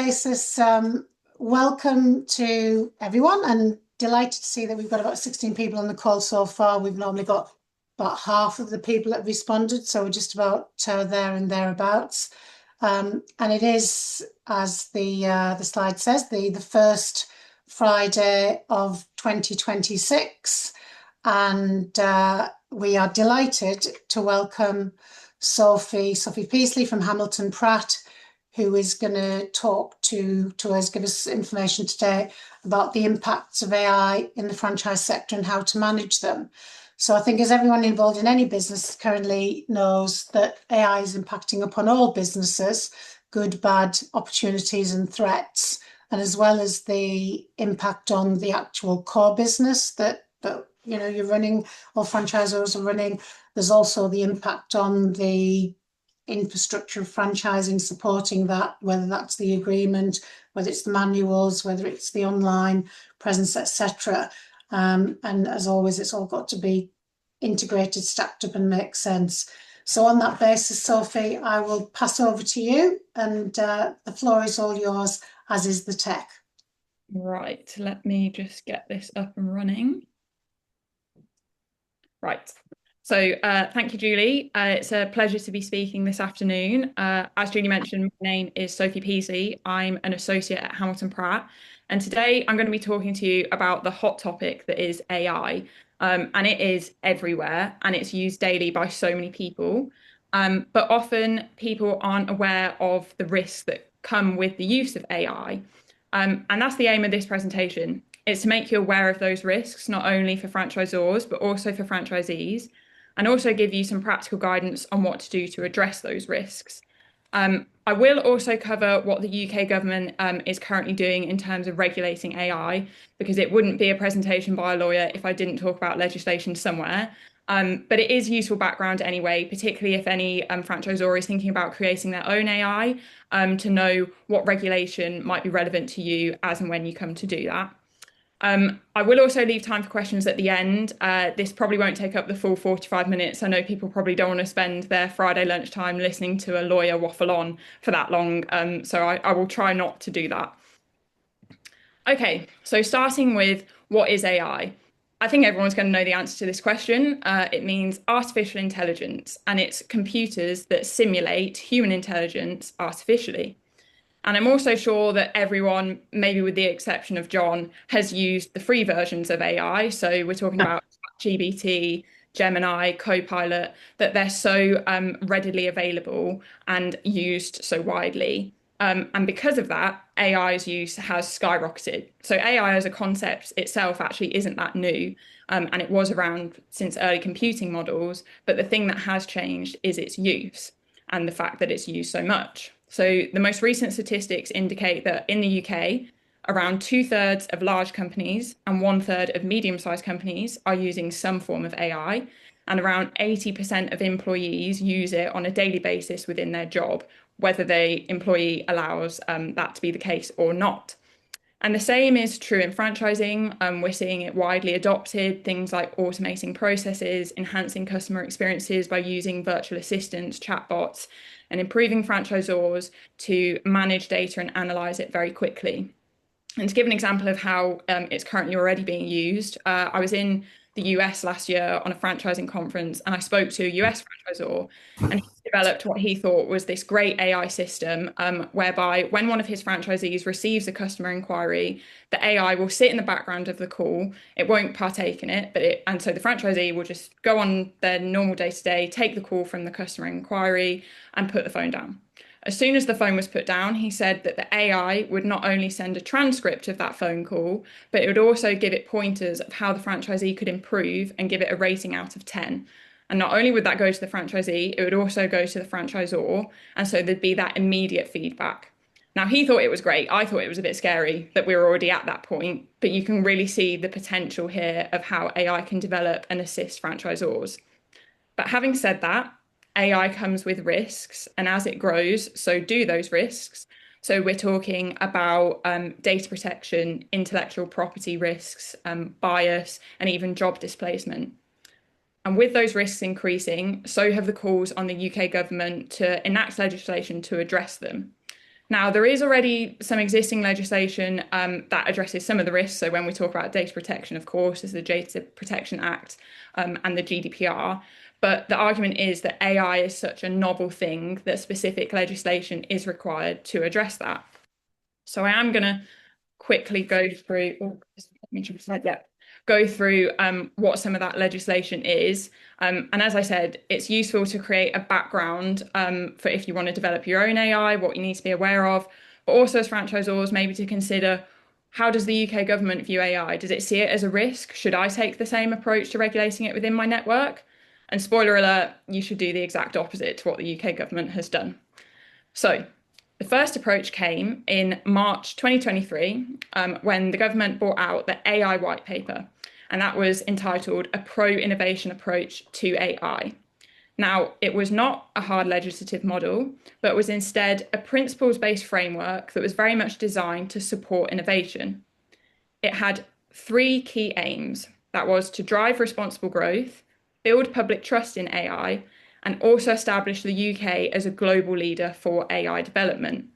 basis, welcome to everyone, and delighted to see that we've got about 16 people on the call so far. We've normally got about half of the people that have responded, so we're just about there and thereabouts. And it is, as the slide says, the first Friday of 2026, and we are delighted to welcome Sophie Peasley from Hamilton Pratt, who is going to talk to us, give us information today about the impacts of AI in the franchise sector and how to manage them. So I think as everyone involved in any business currently knows that AI is impacting upon all businesses, good, bad, opportunities and threats, and as well as the impact on the actual core business that you're running or franchisors are running. There's also the impact on the infrastructure of franchising, supporting that, whether that's the agreement, whether it's the manuals, whether it's the online presence, etc. And as always, it's all got to be integrated, stacked up and make sense. So on that basis, Sophie, I will pass over to you, and the floor is all yours, as is the tech. Right, let me just get this up and running. Right. So thank you, Julie. It's a pleasure to be speaking this afternoon. As Julie mentioned, my name is Sophie Peasley. I'm an associate at Hamilton Pratt. And today I'm going to be talking to you about the hot topic that is AI. And it is everywhere and it's used daily by so many people. But often people aren't aware of the risks that come with the use of AI. And that's the aim of this presentation. It's to make you aware of those risks, not only for franchisors, but also for franchisees, and also give you some practical guidance on what to do to address those risks. I will also cover what the UK government is currently doing in terms of regulating AI, because it wouldn't be a presentation by a lawyer if I didn't talk about legislation somewhere. But it is useful background anyway, particularly if any franchisor is thinking about creating their own AI, to know what regulation might be relevant to you as and when you come to do that. I will also leave time for questions at the end. This probably won't take up the full 45 minutes. I know people probably don't want to spend their Friday lunchtime listening to a lawyer waffle on for that long, so I will try not to do that. Okay, so starting with what is AI? I think everyone's going to know the answer to this question. It means artificial intelligence, and it's computers that simulate human intelligence artificially. And I'm also sure that everyone, maybe with the exception of John, has used the free versions of AI. So we're talking about GPT, Gemini, Copilot, that they're so readily available and used so widely. And because of that, AI's use has skyrocketed. So AI as a concept itself actually isn't that new. And it was around since early computing models. But the thing that has changed is its use and the fact that it's used so much. So the most recent statistics indicate that in the UK, around 2/3 of large companies and 1/3 of medium-sized companies are using some form of AI, and around 80% of employees use it on a daily basis within their job, whether the employee allows that to be the case or not. And the same is true in franchising. We're seeing it widely adopted, things like automating processes, enhancing customer experiences by using virtual assistants, chatbots, and improving franchisors to manage data and analyze it very quickly. And to give an example of how it's currently already being used, I was in the US last year on a franchising conference, and I spoke to a US franchisor, and he developed what he thought was this great AI system, whereby when one of his franchisees receives a customer inquiry, the AI will sit in the background of the call. It won't partake in it, and so the franchisee will just go on their normal day-to-day, take the call from the customer inquiry, and put the phone down. As soon as the phone was put down, he said that the AI would not only send a transcript of that phone call, but it would also give it pointers of how the franchisee could improve and give it a rating out of 10. And not only would that go to the franchisee, it would also go to the franchisor. And so there'd be that immediate feedback. Now, he thought it was great. I thought it was a bit scary that we were already at that point, but you can really see the potential here of how AI can develop and assist franchisors. But having said that, AI comes with risks, and as it grows, so do those risks. So we're talking about data protection, intellectual property risks, bias, and even job displacement. And with those risks increasing, so have the calls on the UK government to enact legislation to address them. Now, there is already some existing legislation that addresses some of the risks. So when we talk about data protection, of course, is the Data Protection Act and the GDPR. But the argument is that AI is such a novel thing that specific legislation is required to address that. So I am going to quickly go through, go through what some of that legislation is. And as I said, it's useful to create a background for if you want to develop your own AI, what you need to be aware of, but also as franchisors, maybe to consider how does the UK government view AI? Does it see it as a risk? Should I take the same approach to regulating it within my network? And spoiler alert, you should do the exact opposite to what the UK government has done. So the first approach came in March 2023 when the government brought out the AI white paper, and that was entitled A Pro-Innovation Approach to AI. Now, it was not a hard legislative model, but was instead a principles-based framework that was very much designed to support innovation. It had three key aims. That was to drive responsible growth, build public trust in AI, and also establish the UK as a global leader for AI development.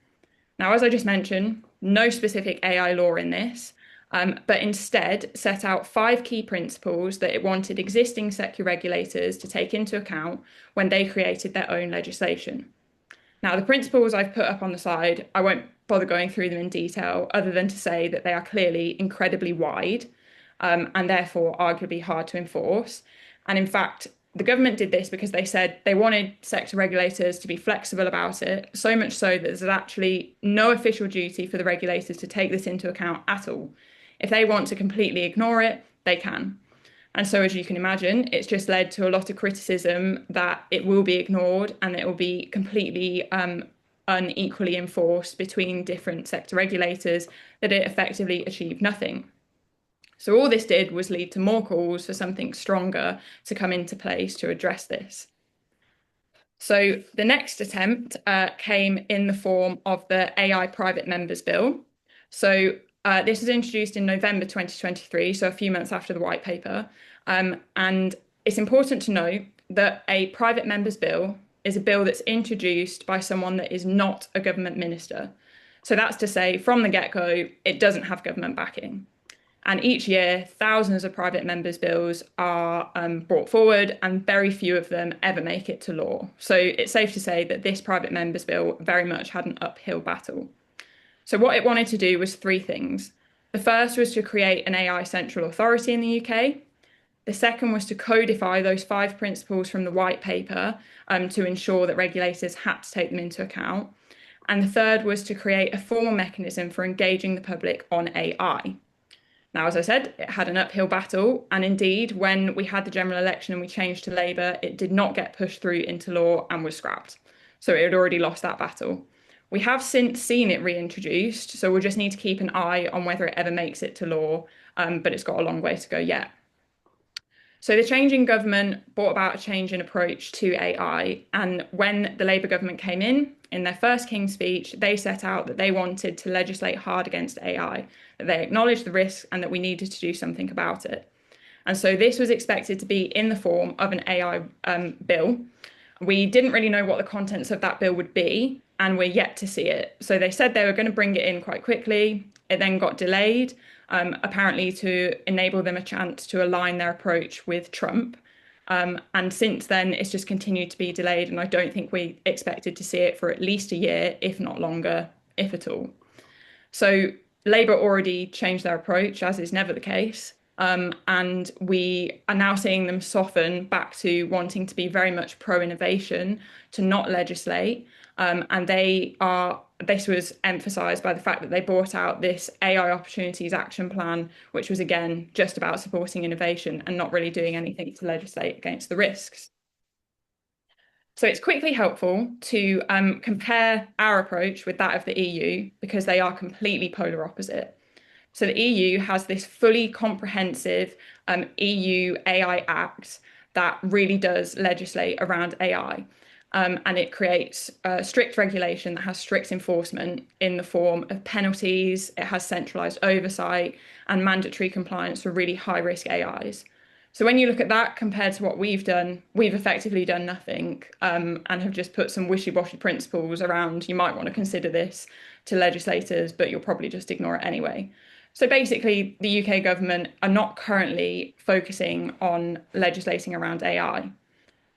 Now, as I just mentioned, no specific AI law in this, but instead set out five key principles that it wanted existing sector regulators to take into account when they created their own legislation. Now, the principles I've put up on the slide, I won't bother going through them in detail, other than to say that they are clearly incredibly wide and therefore arguably hard to enforce. And in fact, the government did this because they said they wanted sector regulators to be flexible about it, so much so that there's actually no official duty for the regulators to take this into account at all. If they want to completely ignore it, they can. And so, as you can imagine, it's just led to a lot of criticism that it will be ignored and it will be completely unequally enforced between different sector regulators, that it effectively achieved nothing. So all this did was lead to more calls for something stronger to come into place to address this. So the next attempt came in the form of the AI Private Members Bill. So this was introduced in November 2023, so a few months after the white paper. And it's important to note that a private members bill is a bill that's introduced by someone that is not a government minister. So that's to say, from the get-go, it doesn't have government backing. And each year, thousands of private members' bills are brought forward, and very few of them ever make it to law. So it's safe to say that this private members' bill very much had an uphill battle. So what it wanted to do was three things. The first was to create an AI central authority in the UK. The second was to codify those five principles from the white paper to ensure that regulators had to take them into account. And the third was to create a formal mechanism for engaging the public on AI. Now, as I said, it had an uphill battle, and indeed, when we had the general election and we changed to Labour, it did not get pushed through into law and was scrapped. So it had already lost that battle. We have since seen it reintroduced, so we'll just need to keep an eye on whether it ever makes it to law, but it's got a long way to go yet. So the change in government brought about a change in approach to AI. And when the Labour government came in their first King's speech, they set out that they wanted to legislate hard against AI, that they acknowledged the risks and that we needed to do something about it. And so this was expected to be in the form of an AI bill. We didn't really know what the contents of that bill would be, and we're yet to see it. So they said they were going to bring it in quite quickly. It then got delayed, apparently to enable them a chance to align their approach with Trump. And since then, it's just continued to be delayed. And I don't think we expected to see it for at least a year, if not longer, if at all. So Labour already changed their approach, as is never the case. And we are now seeing them soften back to wanting to be very much pro-innovation, to not legislate. And this was emphasised by the fact that they brought out this AI Opportunities Action Plan, which was, again, just about supporting innovation and not really doing anything to legislate against the risks. So it's quickly helpful to compare our approach with that of the EU, because they are completely polar opposite. So the EU has this fully comprehensive EU AI Act that really does legislate around AI. And it creates strict regulation that has strict enforcement in the form of penalties. It has centralised oversight and mandatory compliance for really high-risk AIs. So when you look at that compared to what we've done, we've effectively done nothing and have just put some wishy-washy principles around, you might want to consider this, to legislators, but you'll probably just ignore it anyway. So basically, the UK government are not currently focusing on legislating around AI.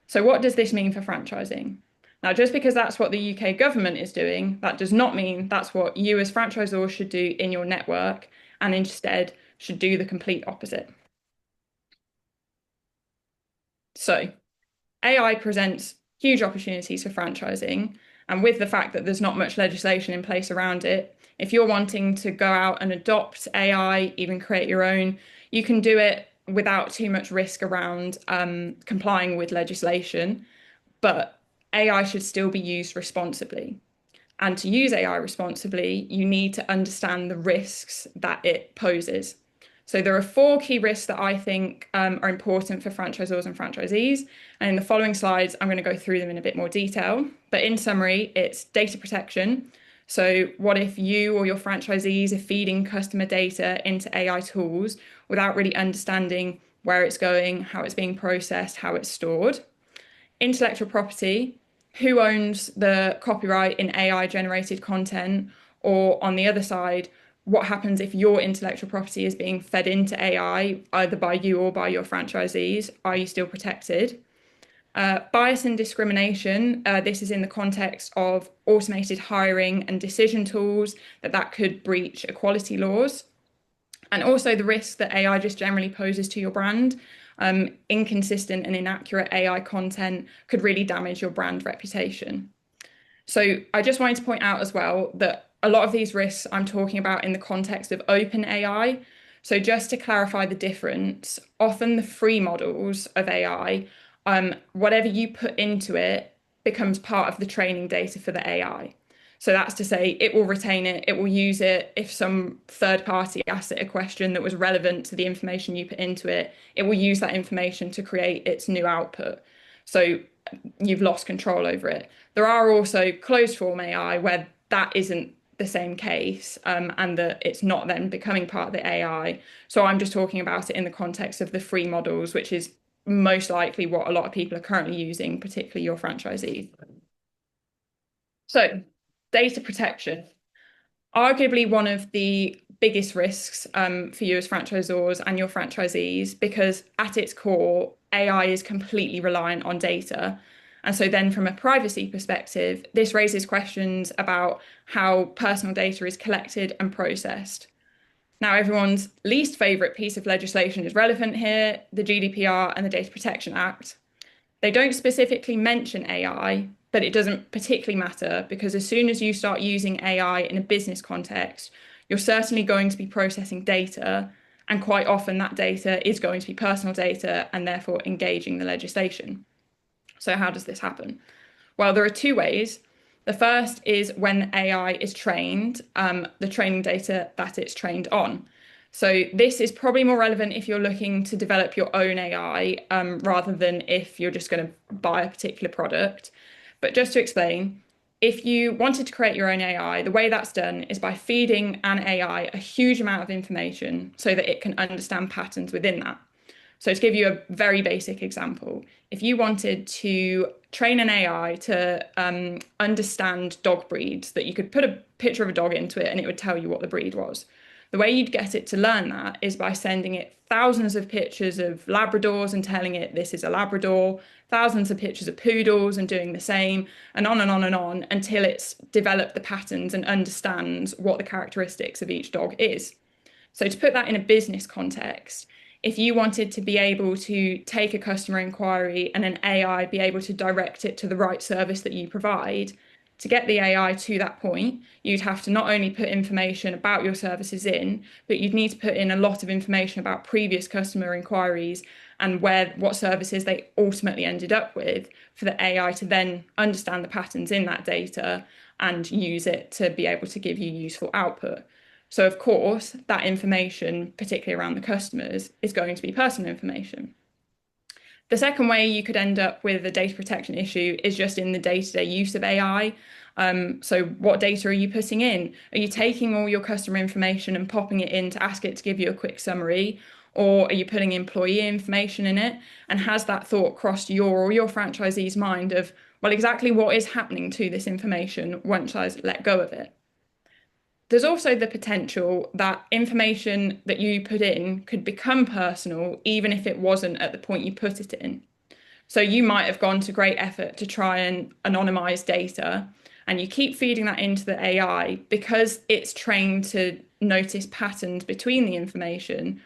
So what does this mean for franchising? Now, just because that's what the UK government is doing, that does not mean that's what you as franchisors should do in your network, and instead should do the complete opposite. So AI presents huge opportunities for franchising. And with the fact that there's not much legislation in place around it, if you're wanting to go out and adopt AI, even create your own, you can do it without too much risk around complying with legislation. But AI should still be used responsibly. And to use AI responsibly, you need to understand the risks that it poses. So there are four key risks that I think are important for franchisors and franchisees. And in the following slides, I'm going to go through them in a bit more detail. But in summary, it's data protection. So what if you or your franchisees are feeding customer data into AI tools without really understanding where it's going, how it's being processed, how it's stored? Intellectual property, who owns the copyright in AI generated content? Or on the other side, what happens if your intellectual property is being fed into AI, either by you or by your franchisees? Are you still protected? Bias and discrimination. This is in the context of automated hiring and decision tools that could breach equality laws. And also the risk that AI just generally poses to your brand. Inconsistent and inaccurate AI content could really damage your brand reputation. So I just wanted to point out as well that a lot of these risks I'm talking about in the context of open AI. So just to clarify the difference, often the free models of AI, whatever you put into it becomes part of the training data for the AI. So that's to say it will retain it, it will use it. If some third party asked it a question that was relevant to the information you put into it, it will use that information to create its new output. So you've lost control over it. There are also closed form AI where that isn't the same case, and that it's not then becoming part of the AI. So I'm just talking about it in the context of the free models, which is most likely what a lot of people are currently using, particularly your franchisees. So data protection, arguably one of the biggest risks for you as franchisors and your franchisees, because at its core, AI is completely reliant on data. And so then from a privacy perspective, this raises questions about how personal data is collected and processed. Now, everyone's least favorite piece of legislation is relevant here, the GDPR and the Data Protection Act. They don't specifically mention AI, but it doesn't particularly matter because as soon as you start using AI in a business context, you're certainly going to be processing data, and quite often that data is going to be personal data and therefore engaging the legislation. So how does this happen? Well, there are two ways. The first is when AI is trained, the training data that it's trained on. So this is probably more relevant if you're looking to develop your own AI, rather than if you're just going to buy a particular product. But just to explain, if you wanted to create your own AI, the way that's done is by feeding an AI a huge amount of information so that it can understand patterns within that. So to give you a very basic example, if you wanted to train an AI to understand dog breeds, that you could put a picture of a dog into it and it would tell you what the breed was. The way you'd get it to learn that is by sending it thousands of pictures of Labradors and telling it this is a Labrador, thousands of pictures of poodles and doing the same, and on and on and on until it's developed the patterns and understands what the characteristics of each dog is. So to put that in a business context, if you wanted to be able to take a customer inquiry and an AI be able to direct it to the right service that you provide, to get the AI to that point, you'd have to not only put information about your services in, but you'd need to put in a lot of information about previous customer inquiries and what services they ultimately ended up with for the AI to then understand the patterns in that data and use it to be able to give you useful output. So of course, that information, particularly around the customers, is going to be personal information. The second way you could end up with a data protection issue is just in the day-to-day use of AI. So what data are you putting in? Are you taking all your customer information and popping it in to ask it to give you a quick summary? Or are you putting employee information in it? And has that thought crossed your or your franchisee's mind of, well, exactly what is happening to this information once I let go of it? there's also the potential that information that you put in could become personal, even if it wasn't at the point you put it in. So you might have gone to great effort to try and anonymize data, and you keep feeding that into the AI because it's trained to notice patterns between the information.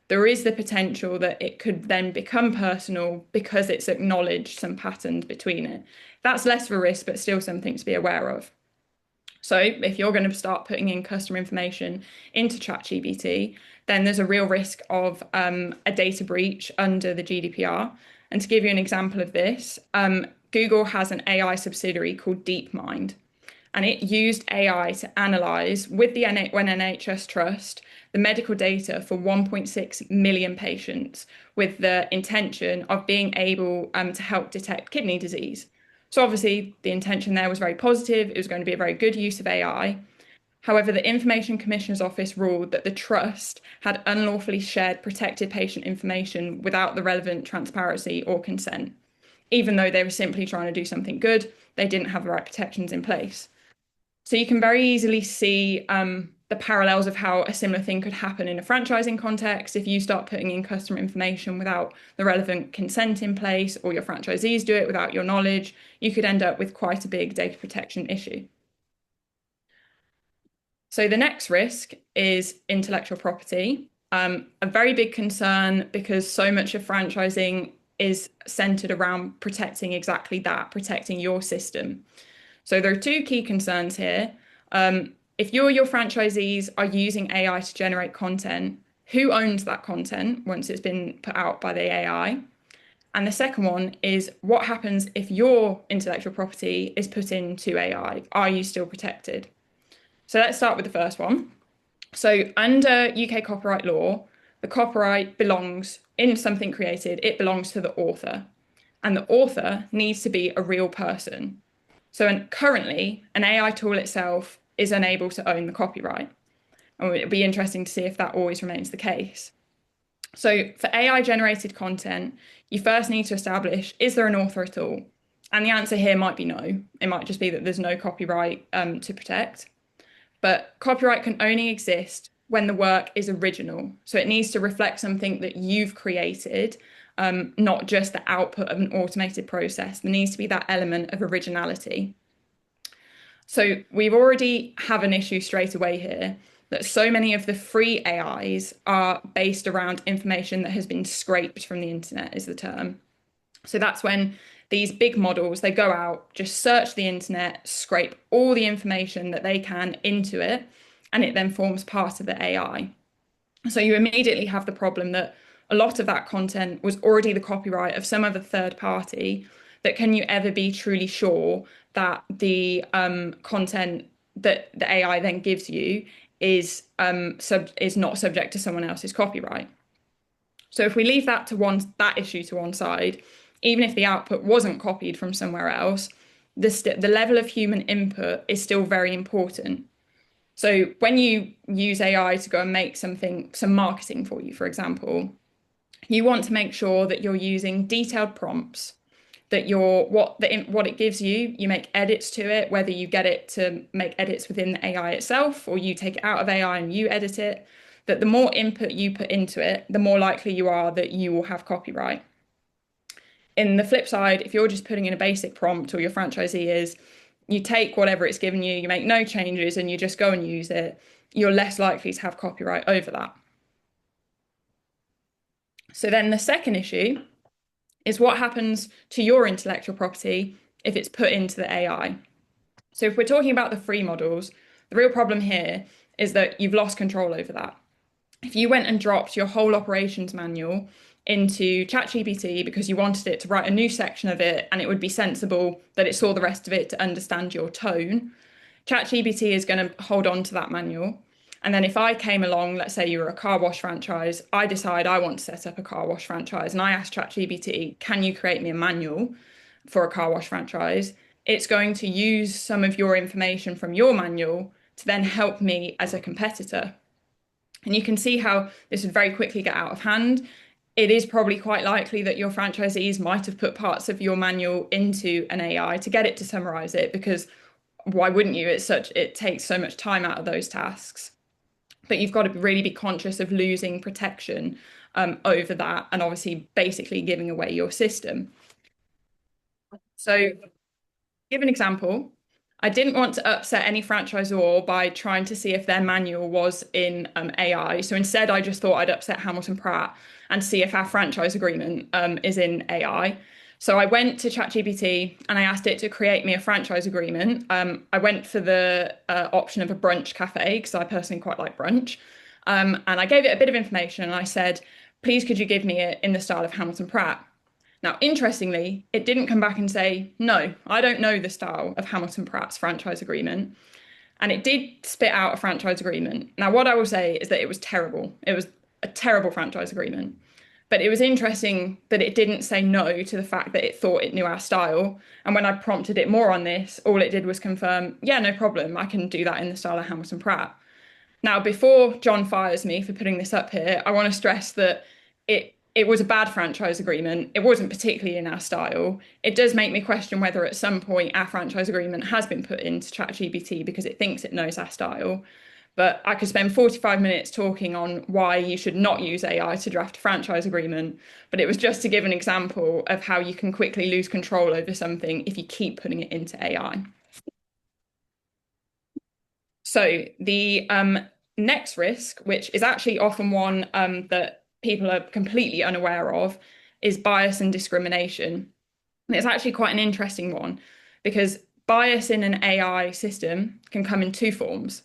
There is the potential that it could then become personal because it's acknowledged some patterns between it. That's less of a risk, but still something to be aware of. So if you're going to start putting in customer information into ChatGPT, then there's a real risk of a data breach under the GDPR. And to give you an example of this, Google has an AI subsidiary called DeepMind, and it used AI to analyze with the NHS Trust the medical data for 1.6 million patients with the intention of being able to help detect kidney disease. So obviously the intention there was very positive. It was going to be a very good use of AI. However, the Information Commissioner's Office ruled that the trust had unlawfully shared protected patient information without the relevant transparency or consent. Even though they were simply trying to do something good, they didn't have the right protections in place. So you can very easily see the parallels of how a similar thing could happen in a franchising context. If you start putting in customer information without the relevant consent in place, or your franchisees do it without your knowledge, you could end up with quite a big data protection issue. So the next risk is intellectual property, a very big concern because so much of franchising is centered around protecting exactly that, protecting your system. So there are two key concerns here. If you or your franchisees are using AI to generate content, who owns that content once it's been put out by the AI? And the second one is what happens if your intellectual property is put into AI? Are you still protected? So let's start with the first one. So under UK copyright law, the copyright belongs in something created, it belongs to the author. And the author needs to be a real person. So currently, an AI tool itself is unable to own the copyright. And it'd be interesting to see if that always remains the case. So for AI generated content, you first need to establish, is there an author at all? And the answer here might be no. It might just be that there's no copyright to protect. But copyright can only exist when the work is original. So it needs to reflect something that you've created, not just the output of an automated process. There needs to be that element of originality. So we've already have an issue straight away here that so many of the free AIs are based around information that has been scraped from the internet, is the term. So that's when these big models, they go out, just search the internet, scrape all the information that they can into it, and it then forms part of the AI. So you immediately have the problem that a lot of that content was already the copyright of some other third party, that can you ever be truly sure that the content that the AI then gives you is not subject to someone else's copyright. So if we leave that issue to one side, even if the output wasn't copied from somewhere else, the level of human input is still very important. So when you use AI to go and make some marketing for you, for example, you want to make sure that you're using detailed prompts, that what it gives you, you make edits to it, whether you get it to make edits within the AI itself or you take it out of AI and you edit it, that the more input you put into it, the more likely you are that you will have copyright. In the flip side, if you're just putting in a basic prompt, or your franchisee is, you take whatever it's given you, you make no changes and you just go and use it, you're less likely to have copyright over that. So then the second issue is what happens to your intellectual property if it's put into the AI. So if we're talking about the free models, the real problem here is that you've lost control over that. If you went and dropped your whole operations manual into ChatGPT because you wanted it to write a new section of it and it would be sensible that it saw the rest of it to understand your tone, ChatGPT is going to hold on to that manual. And then if I came along, let's say you were a car wash franchise, I decide I want to set up a car wash franchise and I ask ChatGPT, can you create me a manual for a car wash franchise? It's going to use some of your information from your manual to then help me as a competitor. And you can see how this would very quickly get out of hand. It is probably quite likely that your franchisees might have put parts of your manual into an AI to get it to summarize it, because why wouldn't you? It takes so much time out of those tasks. But you've got to really be conscious of losing protection over that, and obviously basically giving away your system. So, give an example. I didn't want to upset any franchisor by trying to see if their manual was in AI. So instead, I just thought I'd upset Hamilton Pratt and see if our franchise agreement is in AI. So I went to ChatGPT and I asked it to create me a franchise agreement. I went for the option of a brunch cafe because I personally quite like brunch. And I gave it a bit of information and I said, please, could you give me it in the style of Hamilton Pratt? Now, interestingly, it didn't come back and say, no, I don't know the style of Hamilton Pratt's franchise agreement. And it did spit out a franchise agreement. Now, what I will say is that it was terrible. It was a terrible franchise agreement. But it was interesting that it didn't say no to the fact that it thought it knew our style. And when I prompted it more on this, all it did was confirm, yeah, no problem. I can do that in the style of Hamilton Pratt. Now, before John fires me for putting this up here, I want to stress that it was a bad franchise agreement. It wasn't particularly in our style. It does make me question whether at some point our franchise agreement has been put into ChatGPT because it thinks it knows our style. But I could spend 45 minutes talking on why you should not use AI to draft a franchise agreement. But it was just to give an example of how you can quickly lose control over something if you keep putting it into AI. So the next risk, which is actually often one that people are completely unaware of, is bias and discrimination. And it's actually quite an interesting one because bias in an AI system can come in two forms.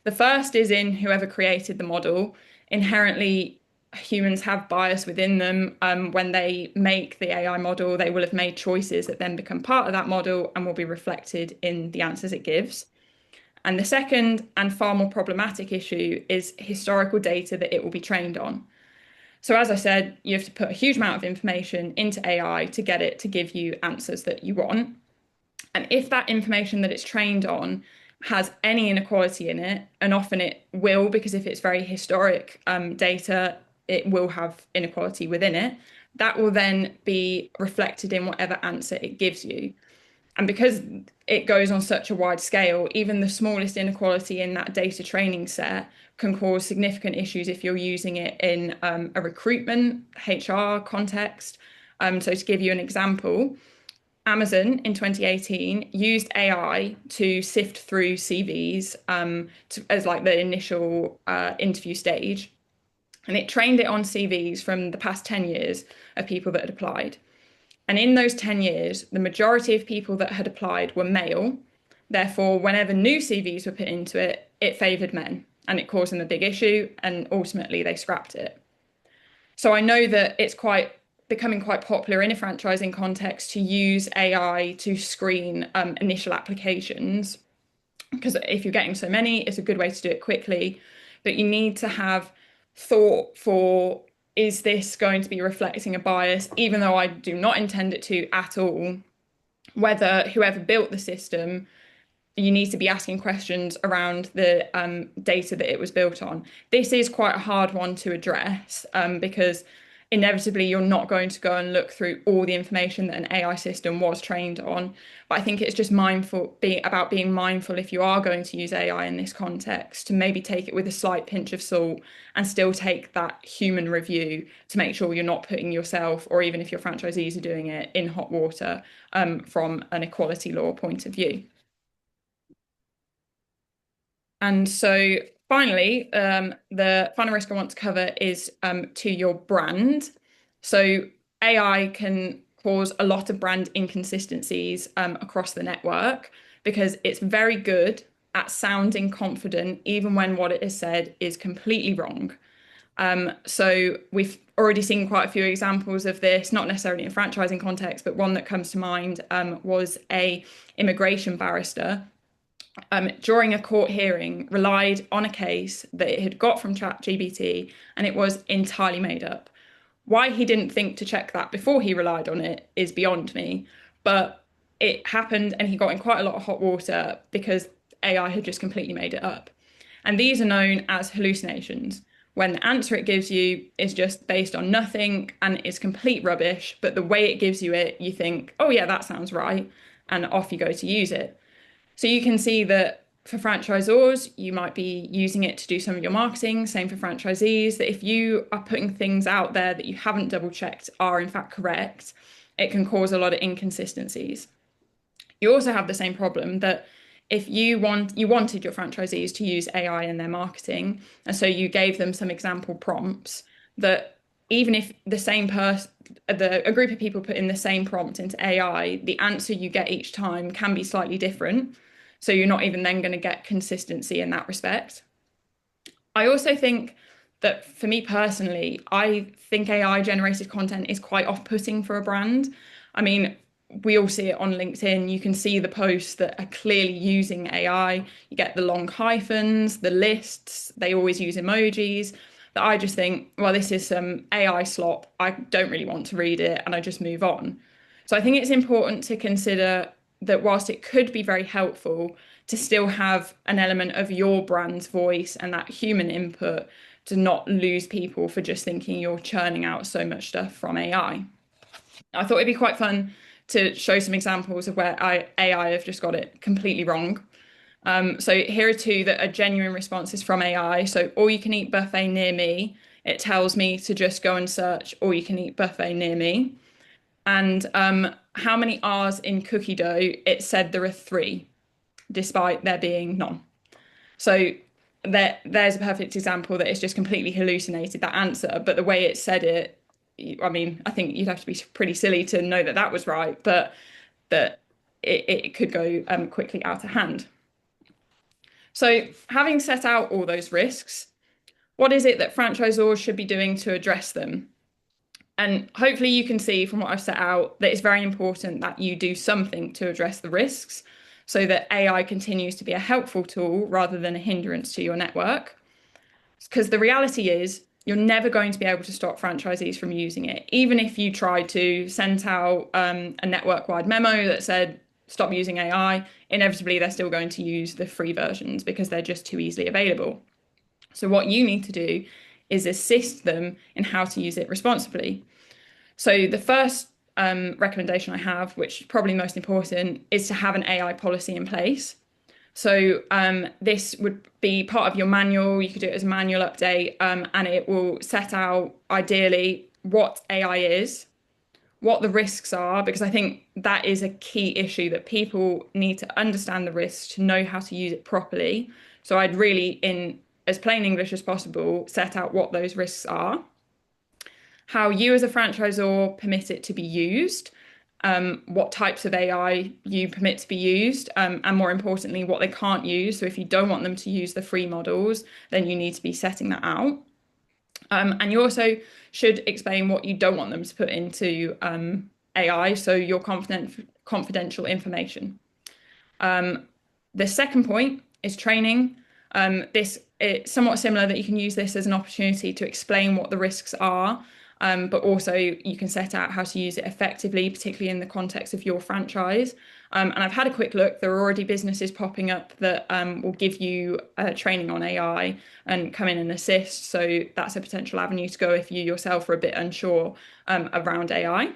The first is in whoever created the model. Inherently, humans have bias within them. When they make the AI model, they will have made choices that then become part of that model and will be reflected in the answers it gives. And the second and far more problematic issue is historical data that it will be trained on. So, as I said, you have to put a huge amount of information into AI to get it to give you answers that you want. And if that information that it's trained on has any inequality in it, and often it will, because if it's very historic data, it will have inequality within it, that will then be reflected in whatever answer it gives you. And because it goes on such a wide scale, even the smallest inequality in that data training set can cause significant issues if you're using it in a recruitment, HR context. So to give you an example, Amazon in 2018 used AI to sift through CVs as like the initial interview stage. And it trained it on CVs from the past 10 years of people that had applied. And in those 10 years, the majority of people that had applied were male. Therefore, whenever new CVs were put into it, it favoured men and it caused them a big issue. And ultimately, they scrapped it. So I know that it's becoming quite popular in a franchising context to use AI to screen initial applications. Because if you're getting so many, it's a good way to do it quickly. But you need to have thought for, is this going to be reflecting a bias, even though I do not intend it to at all? Whether whoever built the system, you need to be asking questions around the data that it was built on. This is quite a hard one to address because inevitably you're not going to go and look through all the information that an AI system was trained on. But I think it's just about being mindful if you are going to use AI in this context to maybe take it with a slight pinch of salt and still take that human review to make sure you're not putting yourself, or even if your franchisees are doing it, in hot water from an equality law point of view. And so finally, the final risk I want to cover is to your brand. So AI can cause a lot of brand inconsistencies across the network because it's very good at sounding confident, even when what it has said is completely wrong. So we've already seen quite a few examples of this, not necessarily in franchising context, but one that comes to mind was a immigration barrister during a court hearing, relied on a case that it had got from ChatGPT and it was entirely made up. Why he didn't think to check that before he relied on it is beyond me. But it happened and he got in quite a lot of hot water because AI had just completely made it up. And these are known as hallucinations, when the answer it gives you is just based on nothing and is complete rubbish, but the way it gives you it, you think, oh yeah, that sounds right, and off you go to use it. So you can see that for franchisors, you might be using it to do some of your marketing. Same for franchisees, that if you are putting things out there that you haven't double checked are in fact correct, it can cause a lot of inconsistencies. You also have the same problem that if you wanted your franchisees to use AI in their marketing, and so you gave them some example prompts that even if the same person, a group of people put in the same prompt into AI, the answer you get each time can be slightly different. So you're not even then going to get consistency in that respect. I also think that for me personally, I think AI generated content is quite off-putting for a brand. I mean, we all see it on LinkedIn. You can see the posts that are clearly using AI. You get the long hyphens, the lists, they always use emojis. That I just think, well, this is some AI slop. I don't really want to read it and I just move on. So I think it's important to consider that whilst it could be very helpful, to still have an element of your brand's voice and that human input to not lose people for just thinking you're churning out so much stuff from AI. I thought it'd be quite fun to show some examples of where AI have just got it completely wrong. So here are two that are genuine responses from AI. So all you can eat buffet near me, it tells me to just go and search all you can eat buffet near me. And how many R's in cookie dough? It said there are three, despite there being none. So there's a perfect example that it's just completely hallucinated that answer, but the way it said it, I mean, I think you'd have to be pretty silly to know that that was right, but that it could go quickly out of hand. So having set out all those risks, what is it that franchisors should be doing to address them? And hopefully you can see from what I've set out that it's very important that you do something to address the risks so that AI continues to be a helpful tool rather than a hindrance to your network. Because the reality is you're never going to be able to stop franchisees from using it. Even if you tried to send out a network-wide memo that said, stop using AI, inevitably they're still going to use the free versions because they're just too easily available. So what you need to do is assist them in how to use it responsibly. So the first recommendation I have, which is probably most important, is to have an AI policy in place. So this would be part of your manual. You could do it as a manual update, and it will set out ideally what AI is, what the risks are, because I think that is a key issue that people need to understand the risks to know how to use it properly. So I'd really, in as plain English as possible, set out what those risks are, how you as a franchisor permit it to be used, what types of AI you permit to be used, and more importantly, what they can't use. So if you don't want them to use the free models, then you need to be setting that out. And you also should explain what you don't want them to put into AI, so your confidential information. The second point is training. This it's somewhat similar that you can use this as an opportunity to explain what the risks are, but also you can set out how to use it effectively, particularly in the context of your franchise. And I've had a quick look. There are already businesses popping up that will give you training on AI and come in and assist. So that's a potential avenue to go if you yourself are a bit unsure around AI.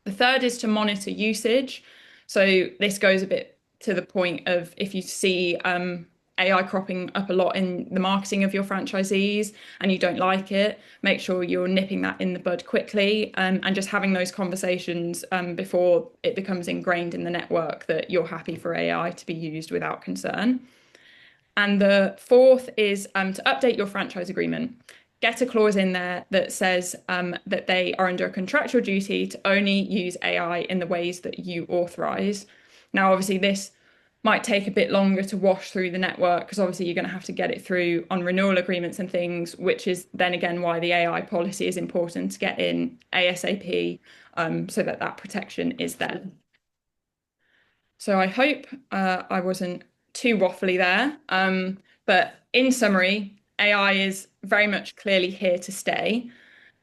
The third is to monitor usage. So this goes a bit to the point of if you see AI cropping up a lot in the marketing of your franchisees and you don't like it, make sure you're nipping that in the bud quickly and just having those conversations before it becomes ingrained in the network that you're happy for AI to be used without concern. And the fourth is to update your franchise agreement. Get a clause in there that says that they are under a contractual duty to only use AI in the ways that you authorize. Now, obviously, this might take a bit longer to wash through the network because obviously you're going to have to get it through on renewal agreements and things, which is then again why the AI policy is important to get in ASAP so that that protection is there. So I hope I wasn't too waffly there. But in summary, AI is very much clearly here to stay,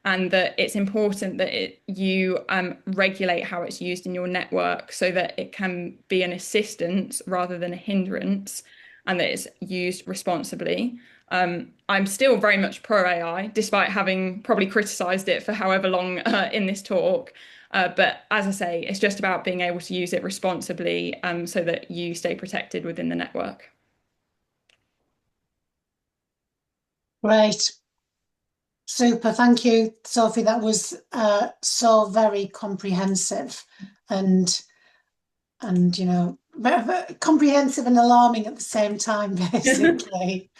and that it's important that you regulate how it's used in your network so that it can be an assistance rather than a hindrance, and that it's used responsibly. I'm still very much pro AI, despite having probably criticised it for however long in this talk. But as I say, it's just about being able to use it responsibly, so that you stay protected within the network. Great. Super. Thank you, Sophie. That was so very comprehensive and comprehensive and alarming at the same time, basically.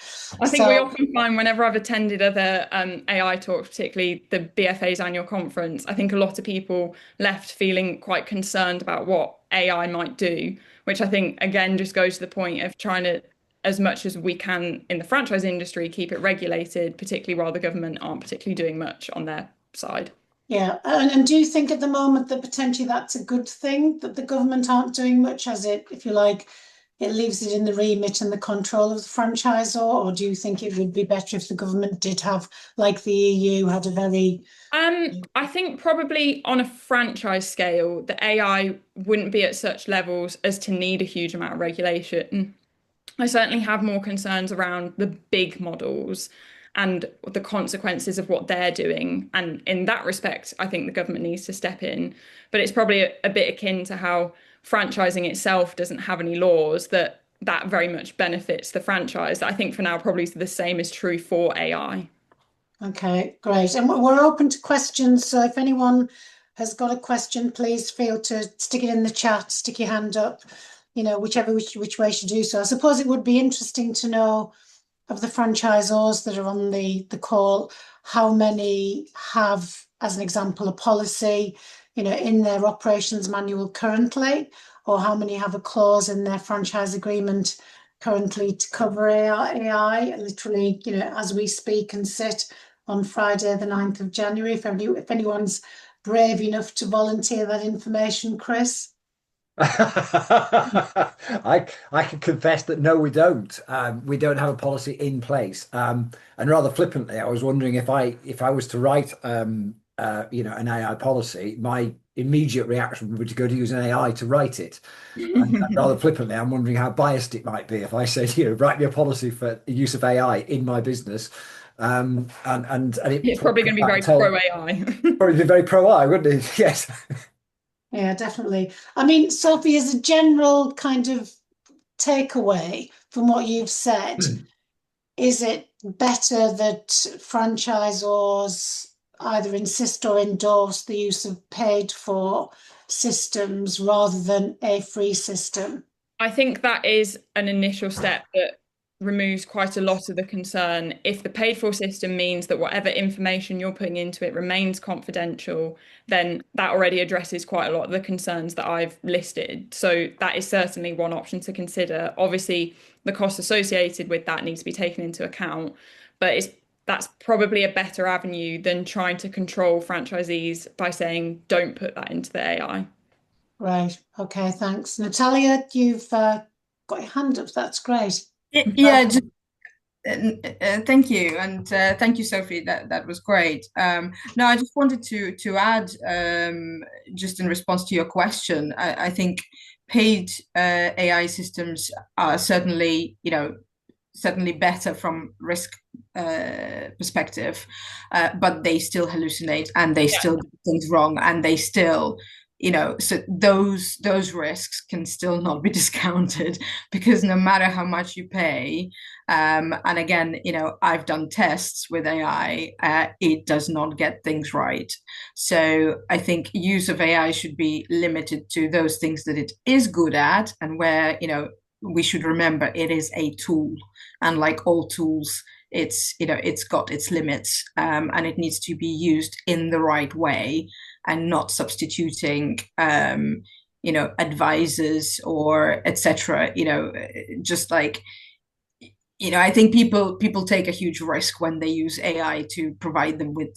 I think we So often find whenever I've attended other AI talks, particularly the BFA's annual conference, I think a lot of people left feeling quite concerned about what AI might do, which I think again just goes to the point of trying to, as much as we can in the franchise industry, keep it regulated, particularly while the government aren't particularly doing much on their side. yeah, and do you think at the moment that potentially that's a good thing that the government aren't doing much as it, if you like, it leaves it in the remit and the control of the franchisor, or do you think it would be better if the government did have, like the EU, had a very I think probably on a franchise scale, the AI wouldn't be at such levels as to need a huge amount of regulation. I certainly have more concerns around the big models and the consequences of what they're doing. And in that respect, I think the government needs to step in. But it's probably a bit akin to how franchising itself doesn't have any laws that very much benefits the franchise. I think for now, probably the same is true for AI. Okay, great. And we're open to questions. So if anyone has got a question, please feel to stick it in the chat, stick your hand up, which way to do so. I suppose it would be interesting to know of the franchisors that are on the call, how many have, as an example, a policy, in their operations manual currently, or how many have a clause in their franchise agreement currently to cover AI, literally, as we speak and sit on Friday, the 9th of January. If anyone's brave enough to volunteer that information, Chris. I can confess that no, we don't. We don't have a policy in place. And rather flippantly, I was wondering if I was to write an AI policy, my immediate reaction would be to go to use an AI to write it. And rather flippantly, I'm wondering how biased it might be if I said, write me a policy for the use of AI in my business. And it It's probably going to be very pro AI. probably be very pro AI, wouldn't it? Yes. Yeah, definitely. I mean, Sophie, as a general kind of takeaway from what you've said, is it better that franchisors either insist or endorse the use of paid for systems rather than a free system? I think that is an initial step that removes quite a lot of the concern. If the paid for system means that whatever information you're putting into it remains confidential, then that already addresses quite a lot of the concerns that I've listed. So that is certainly one option to consider. Obviously, the costs associated with that needs to be taken into account, but that's probably a better avenue than trying to control franchisees by saying, don't put that into the AI. Right. Okay, thanks. Natalia, you've got your hand up. That's great. Yeah, just, thank you, and thank you, Sophie. That was great. No, I just wanted to add, just in response to your question, I think paid AI systems are certainly, certainly better from risk perspective, but they still hallucinate and they still do things wrong and they still so those risks can still not be discounted because no matter how much you pay, and again, I've done tests with AI, it does not get things right. So I think use of AI should be limited to those things that it is good at and where we should remember it is a tool, and like all tools, it's got its limits, and it needs to be used in the right way and not substituting advisors or etc. Just like I think people take a huge risk when they use AI to provide them with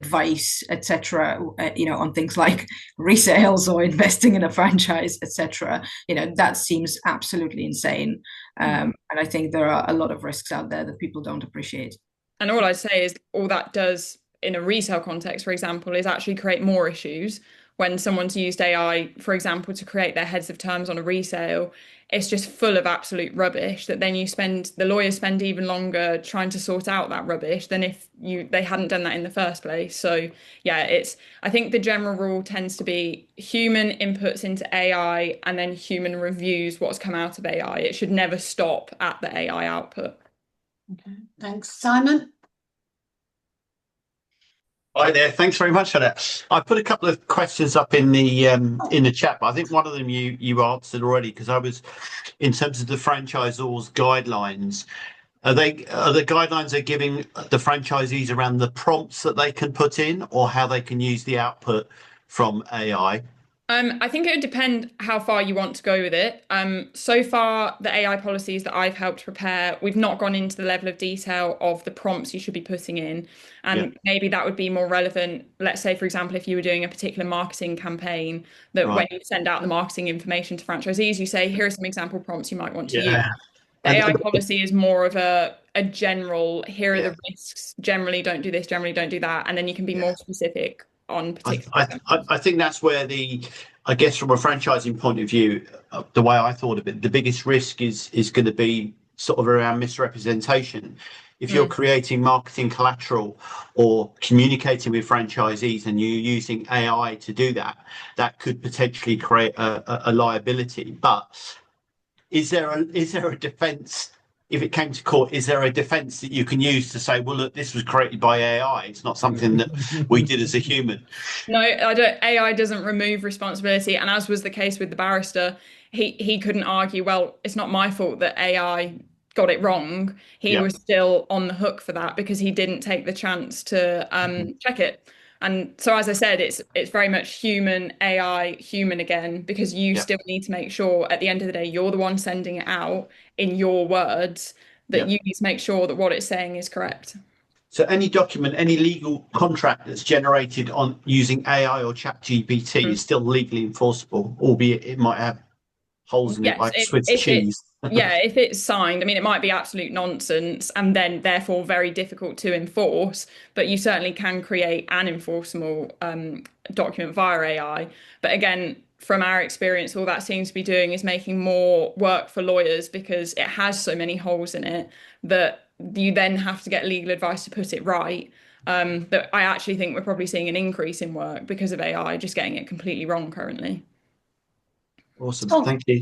advice, etc. On things like resales or investing in a franchise, etc. That seems absolutely insane, and I think there are a lot of risks out there that people don't appreciate. And all I'd say is all that does in a resale context, for example, is actually create more issues when someone's used AI, for example, to create their heads of terms on a resale, it's just full of absolute rubbish that then the lawyers spend even longer trying to sort out that rubbish than if they hadn't done that in the first place. So yeah, I think the general rule tends to be human inputs into AI and then human reviews what's come out of AI. It should never stop at the AI output. Okay, thanks. Simon? Hi there. Thanks very much for that. I put a couple of questions up in the chat, but I think one of them you answered already, because I was, in terms of the franchisors' guidelines, are the guidelines they're giving the franchisees around the prompts that they can put in or how they can use the output from AI? I think it would depend how far you want to go with it. So far, the AI policies that I've helped prepare, we've not gone into the level of detail of the prompts you should be putting in. And maybe that would be more relevant. Let's say, for example, if you were doing a particular marketing campaign, that when you send out the marketing information to franchisees, you say, here are some example prompts you might want to use. The AI policy is more of a general, here are the risks, generally don't do this, generally don't do that. And then you can be more specific on particular. I think that's where I guess from a franchising point of view, the way I thought of it, the biggest risk is going to be sort of around misrepresentation. If you're creating marketing collateral or communicating with franchisees and you're using AI to do that, that could potentially create a liability. But is there a defense? If it came to court, is there a defense that you can use to say, well, look, this was created by AI. It's not something that we did as a human. No, I don't. AI doesn't remove responsibility. And as was the case with the barrister, he couldn't argue, well, it's not my fault that AI got it wrong. He was still on the hook for that because he didn't take the chance to check it. And so, as I said, it's very much human, AI, human again, because you still need to make sure at the end of the day, you're the one sending it out in your words, that you need to make sure that what it's saying is correct. So any document, any legal contract that's generated on using AI or ChatGPT is still legally enforceable, albeit it might have holes in it like Swiss cheese. If it's signed, I mean, it might be absolute nonsense and then therefore very difficult to enforce, but you certainly can create an enforceable document via AI. But again, from our experience, all that seems to be doing is making more work for lawyers because it has so many holes in it that you then have to get legal advice to put it right. That I actually think we're probably seeing an increase in work because of AI just getting it completely wrong currently. Awesome. Thank you.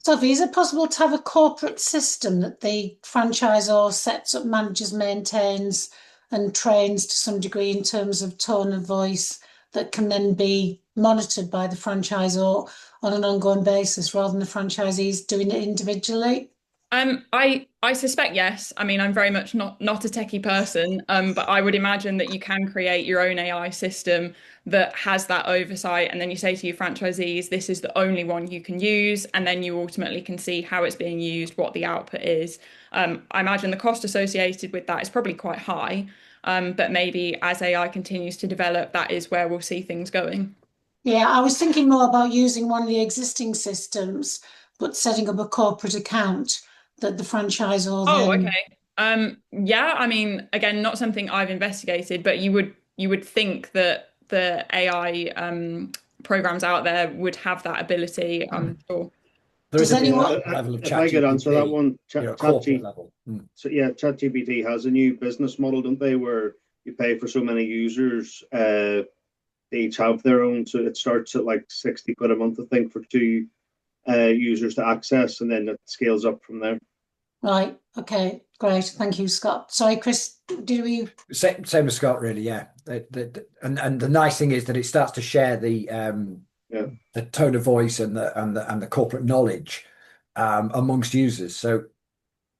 Sophie, is it possible to have a corporate system that the franchisor sets up, manages, maintains and trains to some degree in terms of tone of voice that can then be monitored by the franchisor on an ongoing basis rather than the franchisees doing it individually? I suspect yes. I mean, I'm very much not a techie person, but I would imagine that you can create your own AI system that has that oversight, and then you say to your franchisees, this is the only one you can use, and then you ultimately can see how it's being used, what the output is. I imagine the cost associated with that is probably quite high, but maybe as AI continues to develop, that is where we'll see things going. Yeah, I was thinking more about using one of the existing systems, but setting up a corporate account that the franchisor then... okay. Yeah, I mean, again, not something I've investigated, but you would think that the AI programs out there would have that ability, I'm sure. Does anyone... If I could answer that one, So yeah, ChatGPT has a new business model, don't they, where you pay for so many users, they each have their own, so it starts at like 60 quid a month, I think, for 2 users to access, and then it scales up from there. Right. Okay. Great. Thank you, Scott. Sorry, Chris. Did we? Same as Scott, really. Yeah. And the nice thing is that it starts to share the tone of voice and the corporate knowledge amongst users. So,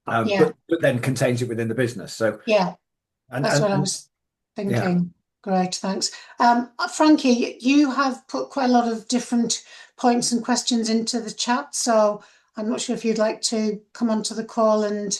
but then contains it within the business. So that's what I was thinking. Yeah. Great. Thanks. Frankie, you have put quite a lot of different points and questions into the chat, so I'm not sure if you'd like to come onto the call and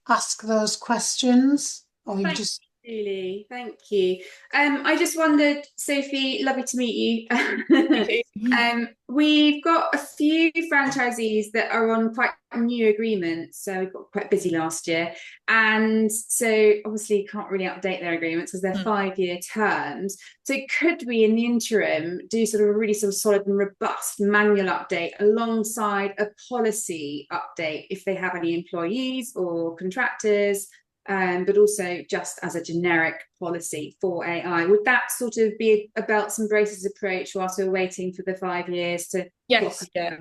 ask those questions, or you just... Julie, thank you. I just wondered, Sophie, lovely to meet you. We've got a few franchisees that are on quite new agreements, so we got quite busy last year, and so obviously can't really update their agreements because they're 5-year terms. So could we, in the interim, do sort of a really sort of solid and robust manual update alongside a policy update if they have any employees or contractors? But also just as a generic policy for AI. Would that sort of be a belts and braces approach whilst we're waiting for the 5 years to? Yes, yeah.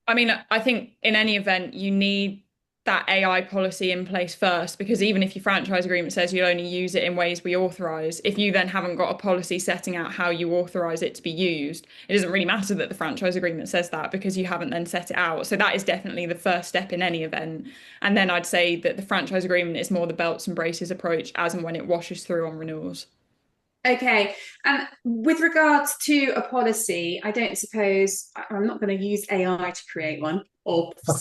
I mean, I think in any event, you need that AI policy in place first, because even if your franchise agreement says you'll only use it in ways we authorize, if you then haven't got a policy setting out how you authorize it to be used, it doesn't really matter that the franchise agreement says that, because you haven't then set it out. So that is definitely the first step in any event. And then I'd say that the franchise agreement is more the belts and braces approach as and when it washes through on renewals. Okay, and with regards to a policy, I don't suppose, I'm not going to use AI to create one, or I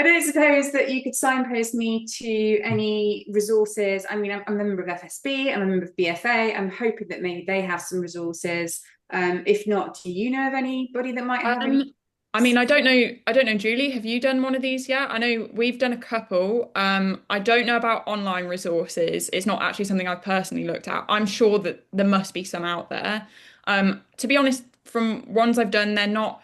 don't suppose that you could signpost me to any resources. I mean, I'm a member of FSB, I'm a member of BFA, I'm hoping that maybe they have some resources. If not, do you know of anybody that might have any? I mean, I don't know, Julie, have you done one of these yet? I know we've done a couple. I don't know about online resources. It's not actually something I've personally looked at. I'm sure that there must be some out there. To be honest, from ones I've done, they're not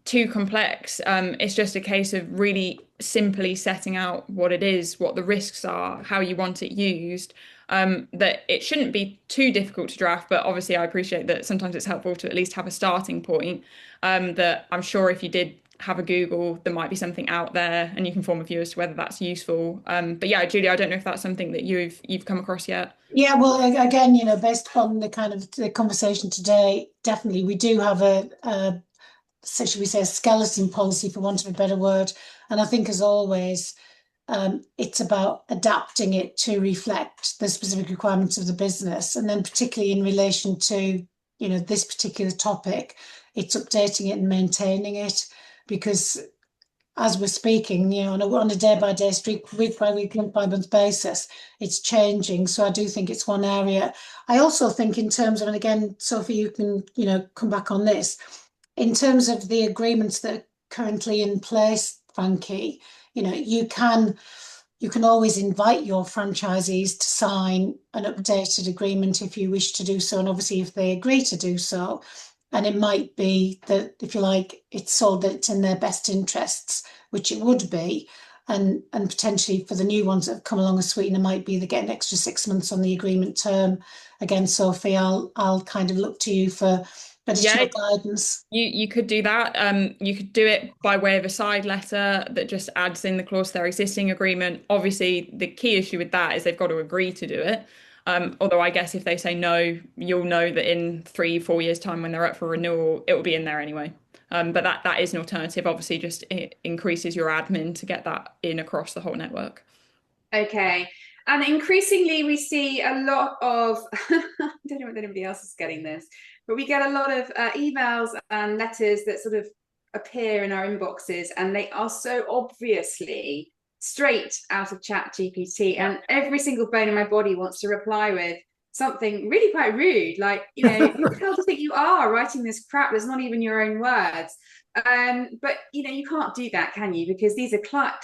too complex. It's just a case of really simply setting out what it is, what the risks are, how you want it used. That it shouldn't be too difficult to draft, but obviously I appreciate that sometimes it's helpful to at least have a starting point. That I'm sure if you did have a Google, there might be something out there and you can form a view as to whether that's useful. But yeah, Julie, I don't know if that's something that you've come across yet. Yeah, well, again, based upon the kind of the conversation today, definitely we do have so should we say, a skeleton policy, for want of a better word. And I think, as always, it's about adapting it to reflect the specific requirements of the business. And then particularly in relation to, this particular topic, it's updating it and maintaining it, because as we're speaking, on a day-by-day, week-by-week, month-by-month basis, it's changing. So I do think it's one area. I also think in terms of, and again, Sophie, you can, come back on this, in terms of the agreements that are currently in place, Frankie, you can always invite your franchisees to sign an updated agreement if you wish to do so, and obviously if they agree to do so. And it might be that, if you like, it's so that it's in their best interests, which it would be. And potentially for the new ones that have come along as sweetener might be they get an extra 6 months on the agreement term. Again, Sophie, I'll kind of look to you for additional guidance. You could do that. You could do it by way of a side letter that just adds in the clause to their existing agreement. Obviously, the key issue with that is they've got to agree to do it. Although I guess if they say no, you'll know that in 3-4 years' time when they're up for renewal, it will be in there anyway. But that is an alternative. Obviously, just it increases your admin to get that in across the whole network. Okay. And increasingly, we see a lot of, I don't know whether anybody else is getting this, but we get a lot of emails and letters that sort of appear in our inboxes, and they are so obviously straight out of ChatGPT, and every single bone in my body wants to reply with something really quite rude, like, who the hell do you think you are writing this crap that's not even your own words? But you can't do that, can you? Because these are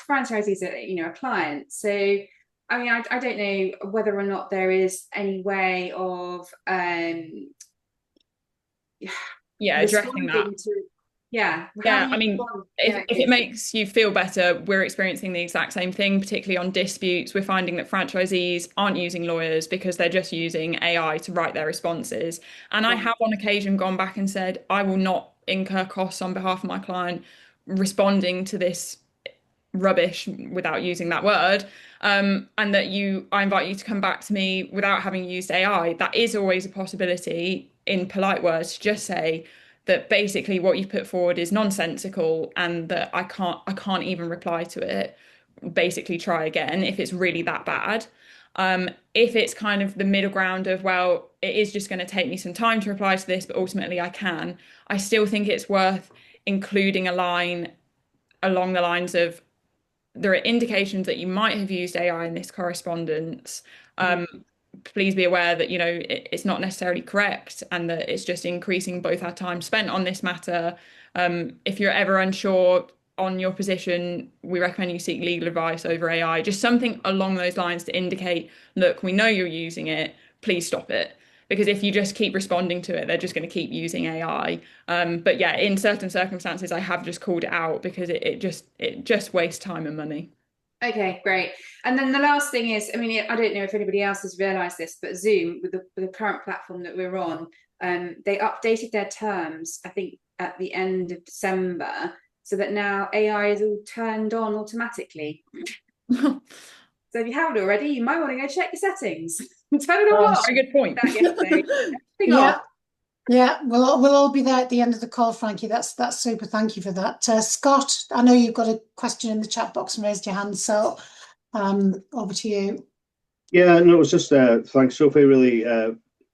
franchisees are a client. So I mean, I don't know whether or not there is any way of addressing that. I mean, if it makes you feel better, we're experiencing the exact same thing, particularly on disputes. We're finding that franchisees aren't using lawyers because they're just using AI to write their responses. And I have on occasion gone back and said, I will not incur costs on behalf of my client responding to this rubbish, without using that word, and that I invite you to come back to me without having used AI. That is always a possibility, in polite words, to just say that basically what you've put forward is nonsensical and that I can't even reply to it. Basically try again if it's really that bad. If it's kind of the middle ground of, well, it is just going to take me some time to reply to this, but ultimately I still think it's worth including a line along the lines of, there are indications that you might have used AI in this correspondence. Please be aware that, you know, it's not necessarily correct and that it's just increasing both our time spent on this matter. If you're ever unsure on your position, we recommend you seek legal advice over AI, just something along those lines to indicate, look, we know you're using it, please stop it. Because if you just keep responding to it, they're just going to keep using AI. But yeah, in certain circumstances, I have just called it out because it just wastes time and money. Okay, great. And then the last thing is, I mean, I don't know if anybody else has realised this, but Zoom, with the current platform that we're on, they updated their terms, I think, at the end of December, so that now AI is all turned on automatically. So if you haven't already, you might want to go check your settings. Turn it on. Very good point. Yeah, we'll all be there at the end of the call, Frankie. That's super. Thank you for that. Scott, I know you've got a question in the chat box and raised your hand, so over to you. Yeah, no, it was just thanks, Sophie. Really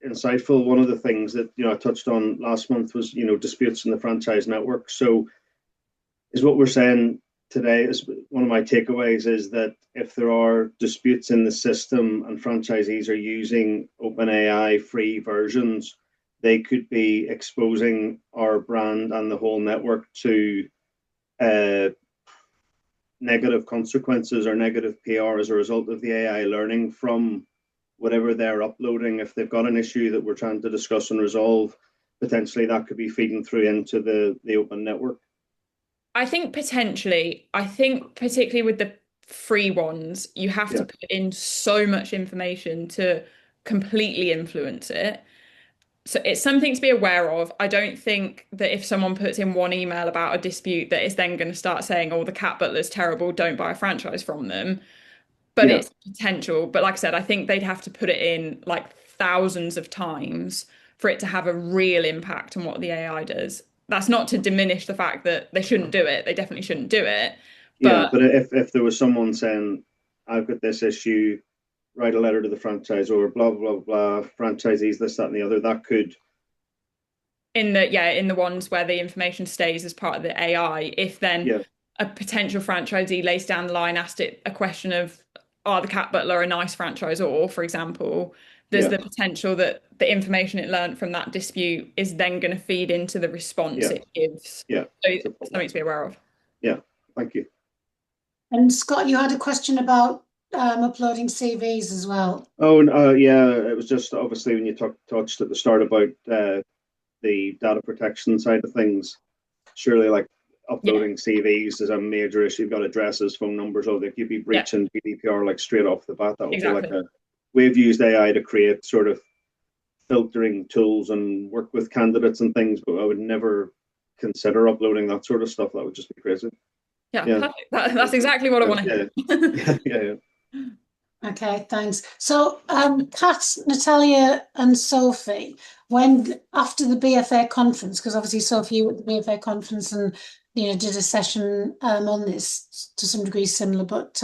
insightful. One of the things that I touched on last month was disputes in the franchise network. So, is what we're saying today is one of my takeaways is that if there are disputes in the system and franchisees are using OpenAI free versions, they could be exposing our brand and the whole network to negative consequences or negative PR as a result of the AI learning from whatever they're uploading. If they've got an issue that we're trying to discuss and resolve, potentially that could be feeding through into the open network. I think potentially, particularly with the free ones, you have to put in so much information to completely influence it. So it's something to be aware of. I don't think that if someone puts in one email about a dispute that it's then going to start saying, oh, the cat butler's terrible, don't buy a franchise from them. But it's potential. But like I said, I think they'd have to put it in like thousands of times for it to have a real impact on what the AI does. That's not to diminish the fact that they shouldn't do it. They definitely shouldn't do it. But if there was someone saying, I've got this issue, write a letter to the franchisor, blah, blah, blah, franchisees, this, that, and the other, that could... In the ones where the information stays as part of the AI, if then a potential franchisee later down the line asked it a question of, are the cat butler a nice franchisor, for example, there's the potential that the information it learned from that dispute is then going to feed into the response it gives. So something to be aware of. Yeah, thank you. And Scott, you had a question about uploading CVs as well. Oh, yeah, it was just obviously when you touched at the start about the data protection side of things, surely like uploading CVs is a major issue. You've got addresses, phone numbers, or they could be breaching GDPR like straight off the bat. That would be like we've used AI to create sort of filtering tools and work with candidates and things, but I would never consider uploading that sort of stuff. That would just be crazy. Yeah. That's exactly what I want to hear. Okay, thanks. So, Kat, Natalia, and Sophie, when after the BFA conference, because obviously Sophie, you were at the BFA conference and did a session on this to some degree similar, but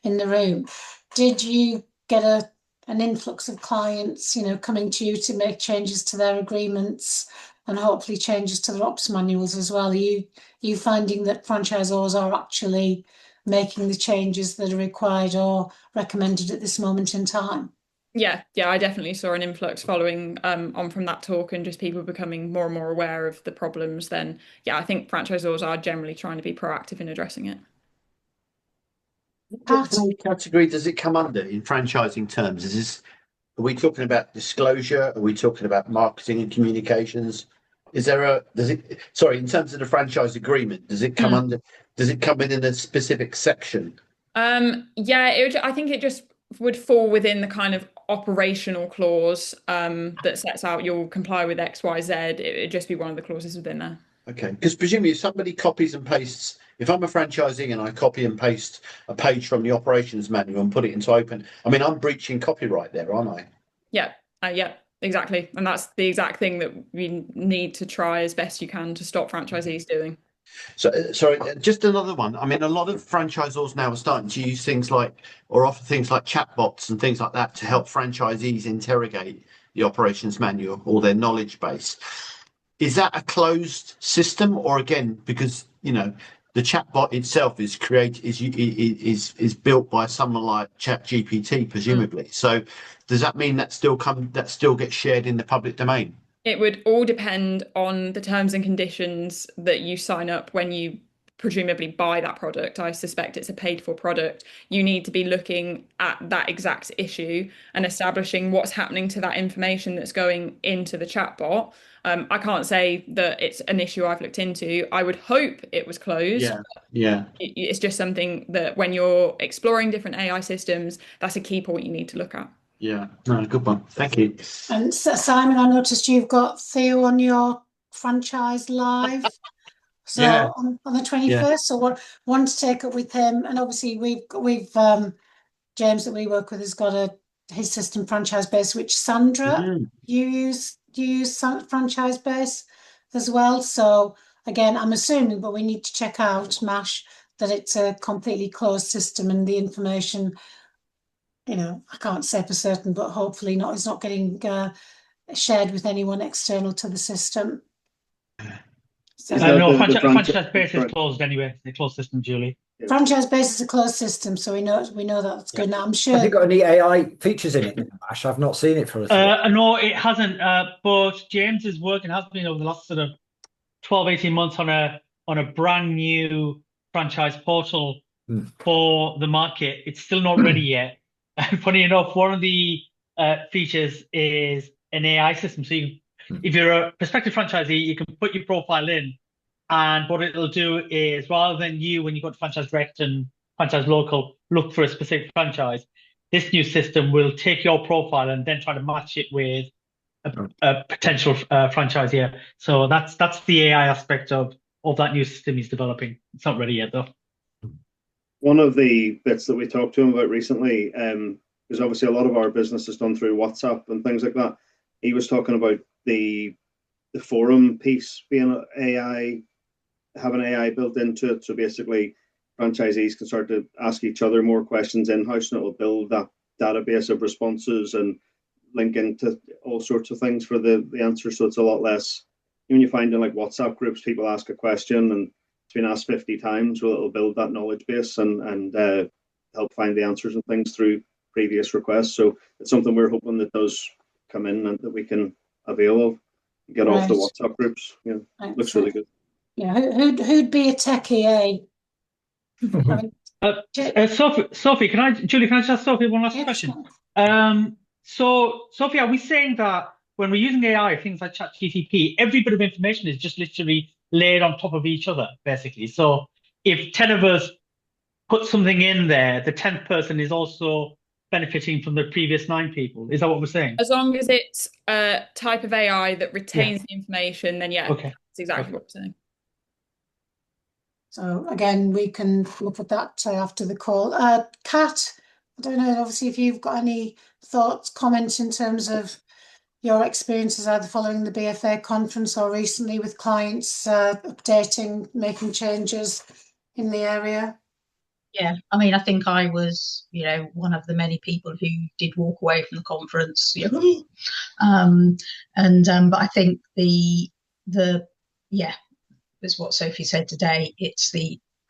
in the room, did you get an influx of clients, coming to you to make changes to their agreements and hopefully changes to their ops manuals as well? Are you finding that franchisors are actually making the changes that are required or recommended at this moment in time? Yeah, I definitely saw an influx following on from that talk and just people becoming more and more aware of the problems. Then, I think franchisors are generally trying to be proactive in addressing it. What category does it come under in franchising terms? Are we talking about disclosure? Are we talking about marketing and communications? In terms of the franchise agreement, does it come under? Does it come in a specific section? I think it just would fall within the kind of operational clause that sets out you'll comply with X, Y, Z. It'd just be one of the clauses within there. Okay, because presumably if somebody copies and pastes, if I'm a franchisee and I copy and paste a page from the operations manual and put it into open, I'm breaching copyright there, aren't I? Yeah, exactly. And that's the exact thing that we need to try as best you can to stop franchisees doing. So, sorry, just another one. A lot of franchisors now are starting to use things like, or offer things like chatbots and things like that to help franchisees interrogate the operations manual or their knowledge base. Is that a closed system, or again, because the chatbot itself is built by someone like ChatGPT, presumably. So does that mean that still gets shared in the public domain? It would all depend on the terms and conditions that you sign up when you presumably buy that product. I suspect it's a paid for product. You need to be looking at that exact issue and establishing what's happening to that information that's going into the chatbot. I can't say that it's an issue I've looked into. I would hope it was closed. Yeah. It's just something that when you're exploring different AI systems, that's a key point you need to look at. Yeah, no, good one. Thank you. And Simon, I noticed you've got Theo on your franchise live. So Yeah. on the 21st, Yeah. so want to take up with him, and obviously we've James that we work with has got his system Franchise Base, which Sandra, you use Franchise Base as well. So again, I'm assuming, but we need to check out MASH that it's a completely closed system, and the information, I can't say for certain, but hopefully it's not getting shared with anyone external to the system. So, no, Franchise Base is closed anyway. It's a closed system, Julie. Franchise Base is a closed system, so we know that's good. Now I'm sure. Have you got any AI features in it, Ash? I've not seen it for us. No, it hasn't. But James's work and has been over the last sort of 12, 18 months on a brand new franchise portal for the market. It's still not ready yet. And funny enough, one of the features is an AI system. So if you're a prospective franchisee, you can put your profile in, and what it'll do is, rather than you, when you go to Franchise Direct and Franchise Local, look for a specific franchise, this new system will take your profile and then try to match it with a potential franchisee. So that's the AI aspect of that new system he's developing. It's not ready yet, though. One of the bits that we talked to him about recently, because obviously a lot of our business is done through WhatsApp and things like that. He was talking about the forum piece being AI, having AI built into it. So basically, franchisees can start to ask each other more questions in-house, and it will build that database of responses and link into all sorts of things for the answers. So it's a lot less. When you find in like WhatsApp groups, people ask a question and it's been asked 50 times. Well, it'll build that knowledge base and help find the answers and things through previous requests. So it's something we're hoping that does come in and that we can avail of. Get off the WhatsApp groups. Yeah, looks really good. Yeah, who'd be a techie? Sophie, Julie, can I just ask Sophie one last question? So, Sophie, are we saying that when we're using AI, things like ChatGPT, every bit of information is just literally laid on top of each other, basically? So if 10 of us put something in there, the 10th person is also benefiting from the previous 9 people. Is that what we're saying? As long as it's a type of AI that retains the information, then that's exactly what we're saying. So again, we can look at that after the call. Kat, I don't know, obviously, if you've got any thoughts, comments in terms of your experiences either following the BFA conference or recently with clients updating, making changes in the area. Yeah, I mean, I think I was, one of the many people who did walk away from the conference. But I think is what Sophie said today. It's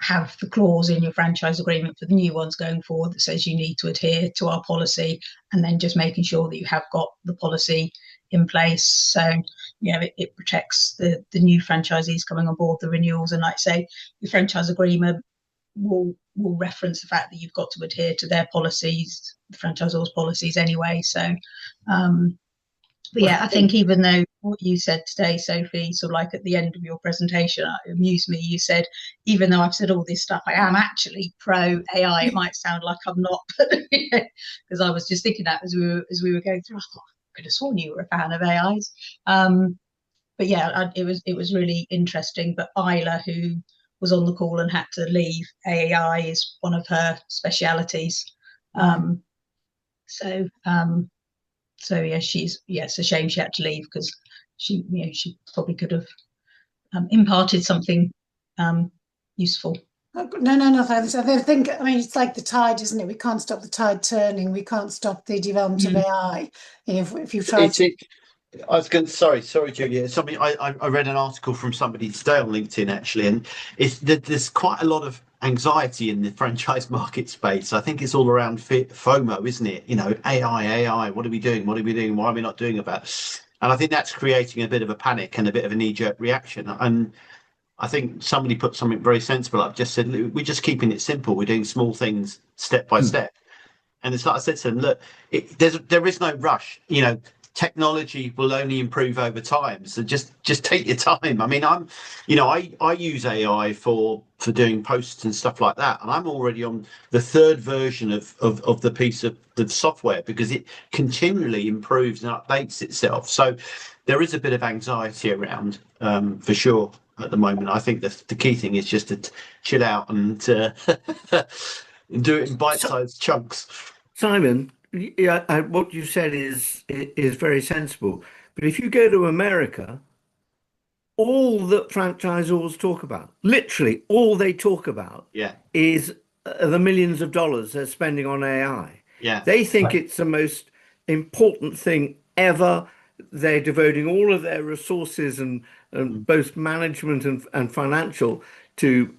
have the clause in your franchise agreement for the new ones going forward that says you need to adhere to our policy, and then just making sure that you have got the policy in place. So, it protects the new franchisees coming on board, the renewals, and like I say, your franchise agreement will reference the fact that you've got to adhere to their policies, the franchisors' policies anyway. So, I think even though what you said today, Sophie, so like at the end of your presentation, it amused me. You said, even though I've said all this stuff, I am actually pro AI. It might sound like I'm not, because I was just thinking that as we were going through, I thought, I could have sworn you were a fan of AIs. It was really interesting. But Isla, who was on the call and had to leave, AI is one of her specialities. It's a shame she had to leave, because she probably could have imparted something useful. No, thanks. I think, it's like the tide, isn't it? We can't stop the tide turning. We can't stop the development of AI. If you try I was going to, sorry, Julia. Something I read an article from somebody today on LinkedIn actually, and there's quite a lot of anxiety in the franchise market space. I think it's all around FOMO, isn't it? You know, AI, what are we doing? What are we doing? Why are we not doing about it? And I think that's creating a bit of a panic and a bit of a knee-jerk reaction. And I think somebody put something very sensible up, just said, we're just keeping it simple. We're doing small things step by step. And it's like I said to them, look, there is no rush. You know, technology will only improve over time. So just take your time. I mean, I use AI for doing posts and stuff like that. And I'm already on the third version of the piece of the software because it continually improves and updates itself. So there is a bit of anxiety around for sure at the moment. I think the key thing is just to chill out and do it in bite-sized chunks. Simon, yeah, what you said is very sensible. But if you go to America, all that franchisors talk about, literally all they talk about, is the millions of dollars they're spending on AI. Yeah, they think it's the most important thing ever. They're devoting all of their resources and both management and financial to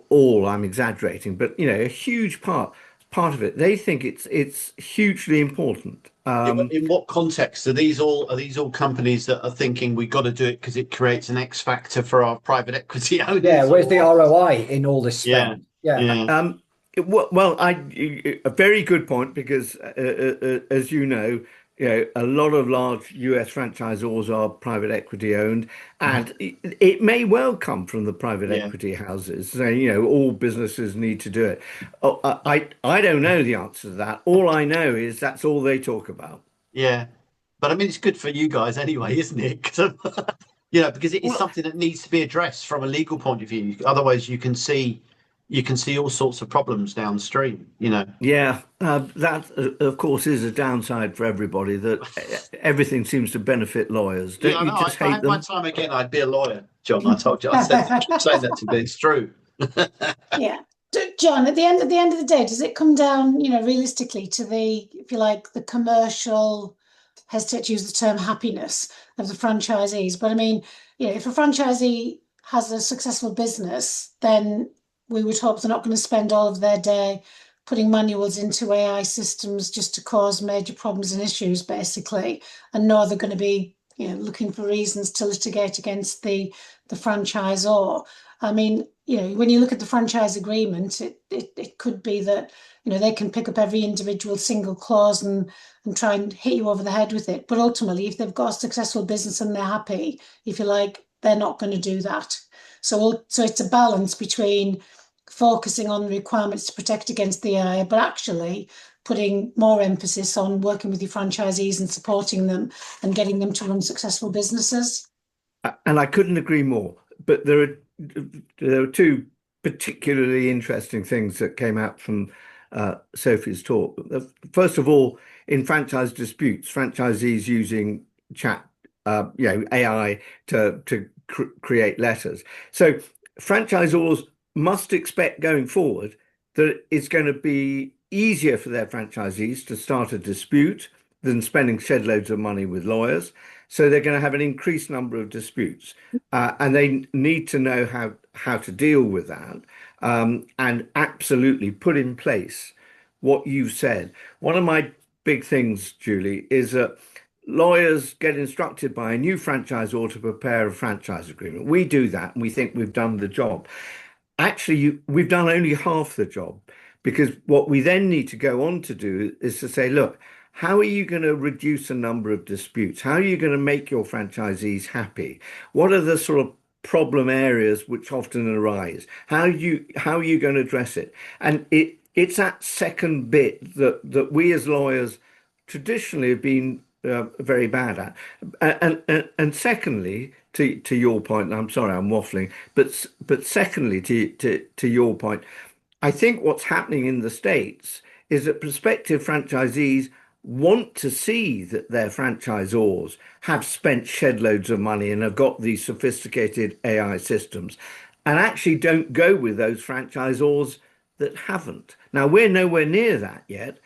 all. I'm exaggerating, but you know, a huge part of it. They think it's hugely important. But in what context are these all companies that are thinking we've got to do it because it creates an X factor for our private equity owners? Yeah, where's the ROI in all this spend? Yeah. Well, a very good point because as you know, a lot of large US franchisors are private equity owned, and it may well come from the private equity houses saying, all businesses need to do it. I don't know the answer to that. All I know is that's all they talk about. Yeah, but I mean, it's good for you guys anyway, isn't it? Because it is something that needs to be addressed from a legal point of view. Otherwise, you can see all sorts of problems downstream, Yeah, that of course is a downside for everybody, that everything seems to benefit lawyers. Don't you just hate them? My time again, I'd be a lawyer, John. I told you. I keep saying that to me. It's true. Yeah. John, at the end of the day, does it come down, realistically to the, if you like, the commercial, hesitate to use the term happiness of the franchisees? But I mean, if a franchisee has a successful business, then we would hope they're not going to spend all of their day putting manuals into AI systems just to cause major problems and issues, basically. And nor they're going to be, looking for reasons to litigate against the franchisor. I mean, when you look at the franchise agreement, it could be that, they can pick up every individual single clause and try and hit you over the head with it. But ultimately, if they've got a successful business and they're happy, if you like, they're not going to do that. So it's a balance between focusing on the requirements to protect against the AI, but actually putting more emphasis on working with your franchisees and supporting them and getting them to run successful businesses. And I couldn't agree more. But there are two particularly interesting things that came out from Sophie's talk. First of all, in franchise disputes, franchisees using AI to create letters. So franchisors must expect going forward that it's going to be easier for their franchisees to start a dispute than spending shed loads of money with lawyers. So they're going to have an increased number of disputes, and they need to know how to deal with that, and absolutely put in place what you've said. One of my big things, Julie, is that lawyers get instructed by a new franchisor to prepare a franchise agreement. We do that, and we think we've done the job. Actually, we've done only half the job, because what we then need to go on to do is to say, look, how are you going to reduce the number of disputes? How are you going to make your franchisees happy? What are the sort of problem areas which often arise? How are you going to address it? And it's that second bit that we as lawyers traditionally have been very bad at. And secondly, to your point, and I'm sorry I'm waffling, but secondly, to your point, I think what's happening in the States is that prospective franchisees want to see that their franchisors have spent shed loads of money and have got these sophisticated AI systems, and actually don't go with those franchisors that haven't. Now, we're nowhere near that yet,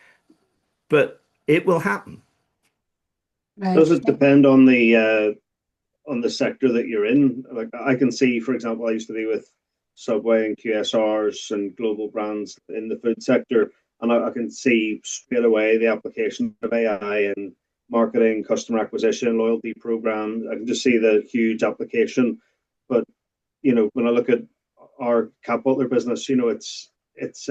but it will happen. Right. Does it depend on the sector that you're in? Like I can see, for example, I used to be with Subway and QSRs and global brands in the food sector, and I can see straight away the application of AI in marketing, customer acquisition, loyalty programs. I can just see the huge application. But when I look at our Cap Butler business, it's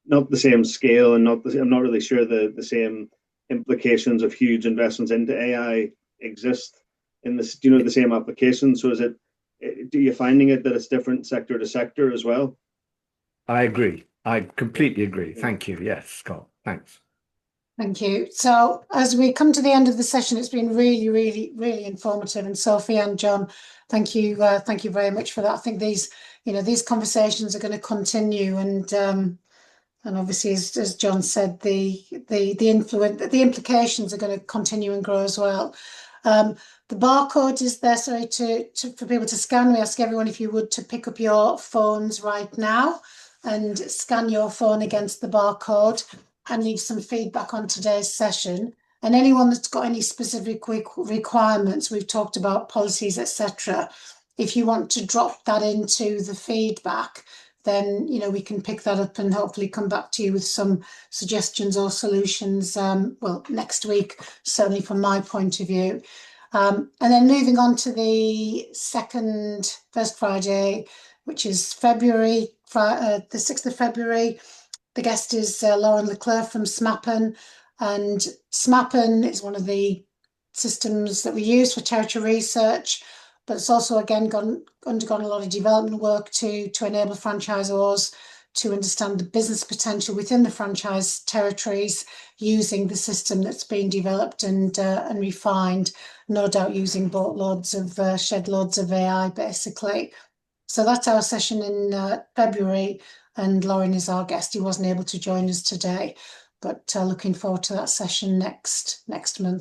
not the same scale, and I'm not really sure the same implications of huge investments into AI exist in this, the same application. So do you finding it that it's different sector to sector as well? I agree. I completely agree. Thank you. Yes, Scott. Thanks. Thank you. So as we come to the end of the session, it's been really, really, really informative. And Sophie and John, thank you very much for that. I think these conversations are going to continue, and obviously, as John said, the implications are going to continue and grow as well. The barcode is there, sorry, for people to scan. We ask everyone, if you would, to pick up your phones right now and scan your phone against the barcode and leave some feedback on today's session. And anyone that's got any specific requirements, we've talked about policies, etc. If you want to drop that into the feedback, then we can pick that up and hopefully come back to you with some suggestions or solutions. Well, next week, certainly from my point of view. And then moving on to the first Friday, which is February, the 6th of February. The guest is Lauren Leclerc from SMAPN, and SMAPN is one of the systems that we use for territory research, but it's also, again, undergone a lot of development work to enable franchisors to understand the business potential within the franchise territories using the system that's been developed and refined, no doubt using boatloads of shed loads of AI, basically. So that's our session in February, and Lauren is our guest. He wasn't able to join us today, but looking forward to that session next month.